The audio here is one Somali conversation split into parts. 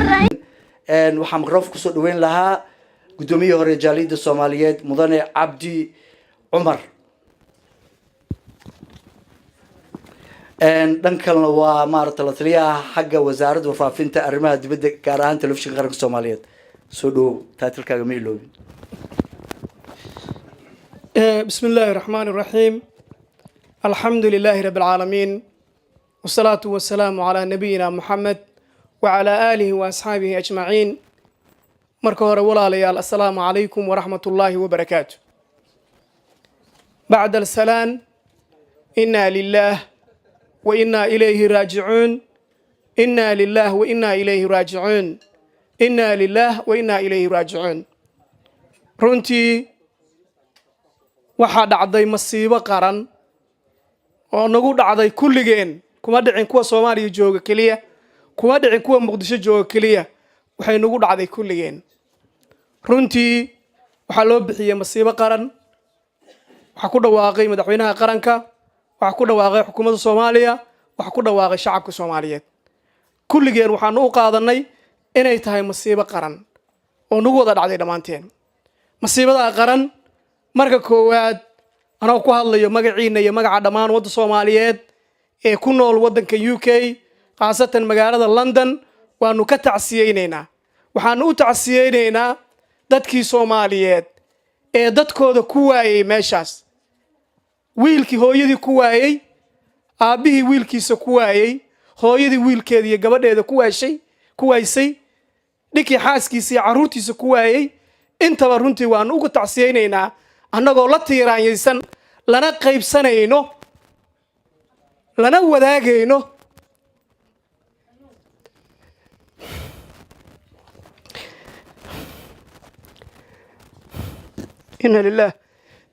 waxaan mikrofon kusoo dhaweyn lahaa gudoomiyihii hore jaaliyadda Soomaaliyeed mudane Cabdi Cumar dhankalna waa maarta la taliyaha xagga wasaaradda warfaafinta arrimaha dibadda gaar ahaan telefishinka qaranka Soomaaliyeed soo dhaw taatilkaaga ma iloobin بسم الله الرحمن الرحيم الحمد لله رب العالمين والصلاة والسلام على نبينا محمد وعلى آله وأصحابه أجمعين مركور ولا ليال السلام عليكم ورحمة الله وبركاته بعد السلام إنا لله وإنا إليه راجعون إنا لله وإنا إليه راجعون إنا لله وإنا إليه راجعون runtii waxaa dhacday masiibo qaran oo nagu dhacday kulligeen kuma dhicin kuwa Soomaaliya jooga kaliya kuma dhicin kuwa Muqdisho jooga kaliya waxay nagu dhacday kulligeen runtii waxa loo bixiyay masiibo qaran waxa ku dhawaaqay madaxweynaha qaranka waxa ku dhawaaqay xukuumadda Soomaaliya waxa ku dhawaaqay shacabka Soomaaliyeed kulligeen waxaan u qaadanay inay tahay masiibo qaran oo nagu wada dhacday dhamaanteen masiibada qaran marka koowaad anoo ku hadlayo magaciina iyo magaca dhamaan wadda Soomaaliyeed ee ku nool waddanka UK qaasatan magaalada London waanu ka tacsiyeynaynaa waxaanu u tacsiyeynaynaa dadkii Soomaaliyeed ee dadkooda ku waayay meeshaas wiilkii hooyadii ku waayay aabihii wiilkiisa ku waayay hooyadii wiilkeedii iyo gabadheeda ku waysay dhikii xaaskiisa iyo caruurtiisa ku waayay intaba runtii waanu ugu tacsiyeynaynaa annagoo la tiiraanyaysan lana qaybsanayno lana wadaagayno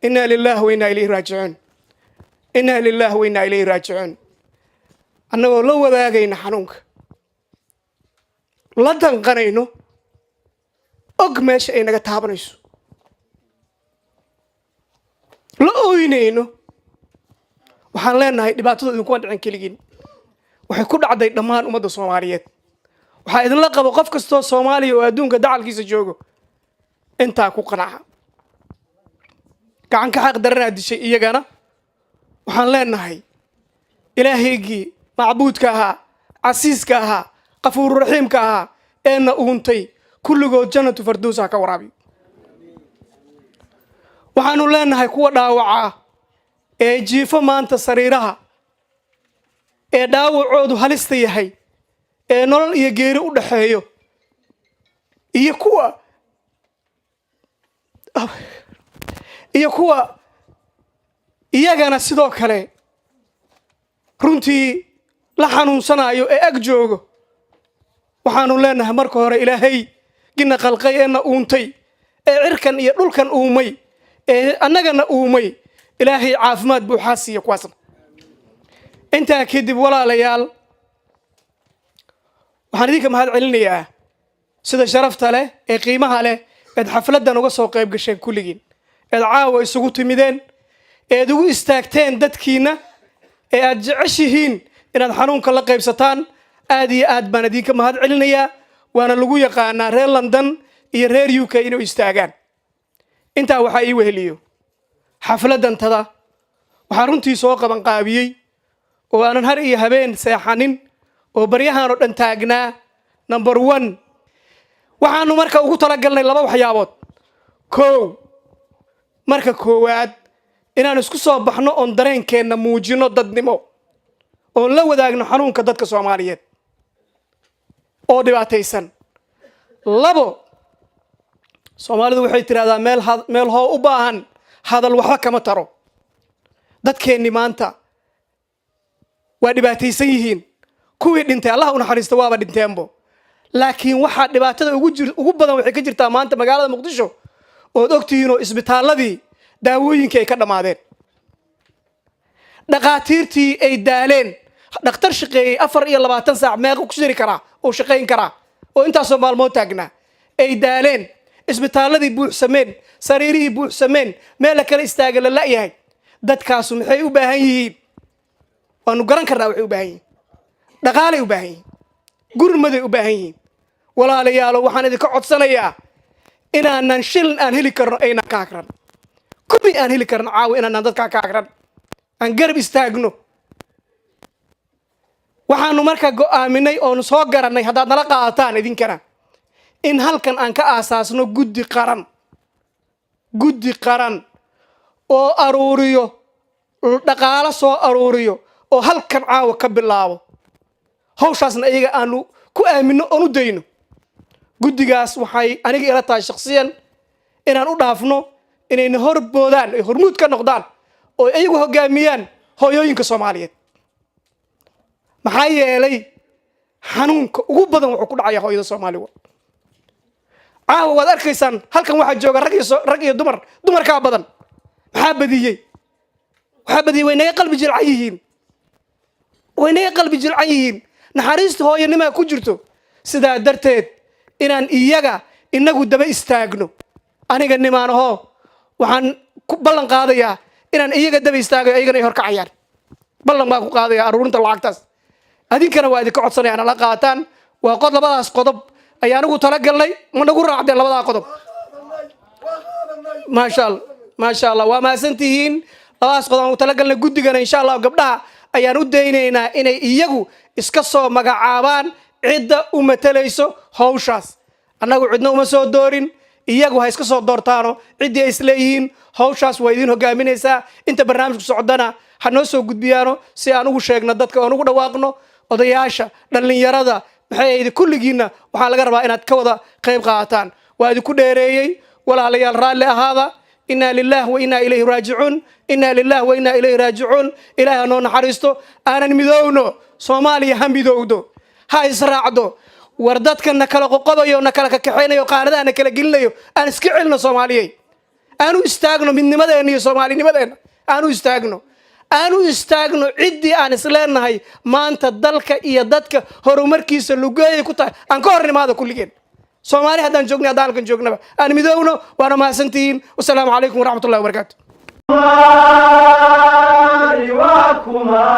إنا لله وإنا إليه راجعون إنا لله وإنا إليه راجعون أنه لو ذاقين حنونك لا تنقنينو أقمش إنك تابنيسو لا أوينينو waxaan leenahay dhibaatada idinku dhacin kaligiin waxay ku dhacday dhammaan ummadda Soomaaliyeed waxa idin la qabo qof kasto Soomaali oo adduunka dacalkiisa joogo inta ku qanaaca gacan ka xaq darana dishay iyagana waxaan leenahay ilaahaygi macbuudka ahaa casiiska ahaa qafuur raxiimka ahaa eena uuntay kulligood jannatu firdawsa ka waraabi waxaanu leenahay kuwa dhaawaca ee jiifo maanta sariiraha ee dhaawacoodu halista yahay ee nolol iyo geeri u dhaxeeyo iyo kuwa iyagana sidoo kale runtii la xanuunsanayo ee ag joogo waxaanu leenahay marka hore ilaahay gina qalqay ee na uuntay ee cirkan iyo dhulkan uumay ee annagana uumay ilaahay caafimaad buu xaasiyo kuwaasna intaa kadib walaalayaal waxaan idinka mahad celinayaa sida sharafta leh ee qiimaha leh ee xafladan uga soo qayb gasheen kulligiin ee caawa isugu timideen ee ugu istaagteen dadkiina ee aad jeceshihiin inaad xanuunka la qaybsataan aad iyo aad baan idinka mahad celinayaa waana lagu yaqaanaa reer London iyo reer UK inuu istaagaan intaa waxa ii weheliyo xafladan tada waxa runtii soo qaban qaabiyay oo aanan har iyo habeen seexanin oo baryahan oo dhan taagnaa number 1 waxaanu marka ugu talagalnay laba waxyaabood marka koowaad inaan isku soo baxno on dareenkeena muujino dadnimo oo la wadaagno xanuunka dadka Soomaaliyeed oo dhibaataysan labo Soomaalidu waxay tiraahdaa meel hoo u baahan hadal waxba kama taro dadkeenni maanta waa dhibaataysan yihiin kuwii dhintay Allah u naxariisto waaba dhinteenbo laakiin waxa dhibaatada ugu badan waxay ka jirtaa maanta magaalada Muqdisho oo ogtihiin oo isbitaaladii daawooyinka ay ka dhamaadeen dhaqaatiirtii ay daaleen dhakhtar shaqeeyay 24 saac meeqa ku jiri kara oo shaqeyn kara oo intaas oo maalmood taagna ay daaleen isbitaaladii buuxsameen sariirihii buuxsameen meel kale istaaga la laayahay dadkaas maxay u baahan yihiin waanu garan karnaa waxay u baahan yihiin dhaqaale u baahan yihiin gurmaday u baahan yihiin walaalayaal waxaan idin ka codsanayaa inaanan shil aan heli karno ayna ka akran kubi aan heli karno caawi inaanan dadka ka akran aan garab istaagno waxaanu markaa go'aaminay oo soo garanay haddaad nala qaataan idinkana in halkan aan ka aasaasno guddi qaran oo aruuriyo dhaqaale soo aruuriyo oo halkan caawa ka bilaabo hawshaasna iyaga aanu ku aamino oo u dayno guddigaas waxay aniga ila tahay shakhsiyan inaan u dhaafno inayna horboodaan ay hormuud ka noqdaan oo iyagu hogaamiyaan hooyooyinka Soomaaliyeed maxaa yeelay xanuunka ugu badan wuxuu ku dhacaya hooyada Soomaaliyeed caawa waad arkaysaan halkan waxa jooga rag iyo dumarka badan maxaa badiyay way naga qalbi jilcan yihiin naxariista hooyanimo ku jirto sidaa darteed inaan iyaga inagu daba istaagno aniga nimaanaho waxaan ku ballan qaadayaa inaan iyaga daba istaago iyagana ay horkacayaan ballan baan ku qaadayaa aruurinta lacagtaas adinkana waa idinka codsanayaan la qaataan waa labadaas qodob ayaan ugu talagalnay ma nagu raacdeen labadaa qodob maasha Allah waa maasantihiin labadaas qodob ugu talagalnay guddigana insha Allah gabdhaha ayaan u daynaynaa inay iyagu iska soo magacaabaan cidda u matalayso hawshaas annagu cidna uma soo doorin iyagu ha iska soo doortaano ciddii ay isleeyihiin hawshaas waa idin hogaaminaysaa inta barnaamijku socdana ha noo soo gudbiyaano si aan ugu sheegno dadka oon ugu dhawaaqno odayaasha dhallinyarada maxay ahayd kulligiinna waxaa laga rabaa inaad ka wada qayb qaataan waa idinku dheereeyey walaalayaal raalli ahaada inna lillahi wa inna ilayhi raajicuun ilaahay noo naxariisto aanan midowno Soomaaliya ha midowdo ha israacdo war dadkana kala qoqobayo na kala kaxeynayo qaanadaana kala gelinayo aan iska celno Soomaaliyeey aanu istaagno midnimadeena iyo Soomaalinimadeena aanu istaagno ciddii aan isleenahay maanta dalka iyo dadka horumarkiisa lugeeyay ku tahay aan ka hornimaado kulligeen Soomaali haddaan joognay haddaan halkan joognaba aan midowno waana mahadsantihiin wassalaamu calaykum waraxmatullahi wabarakaatu وكما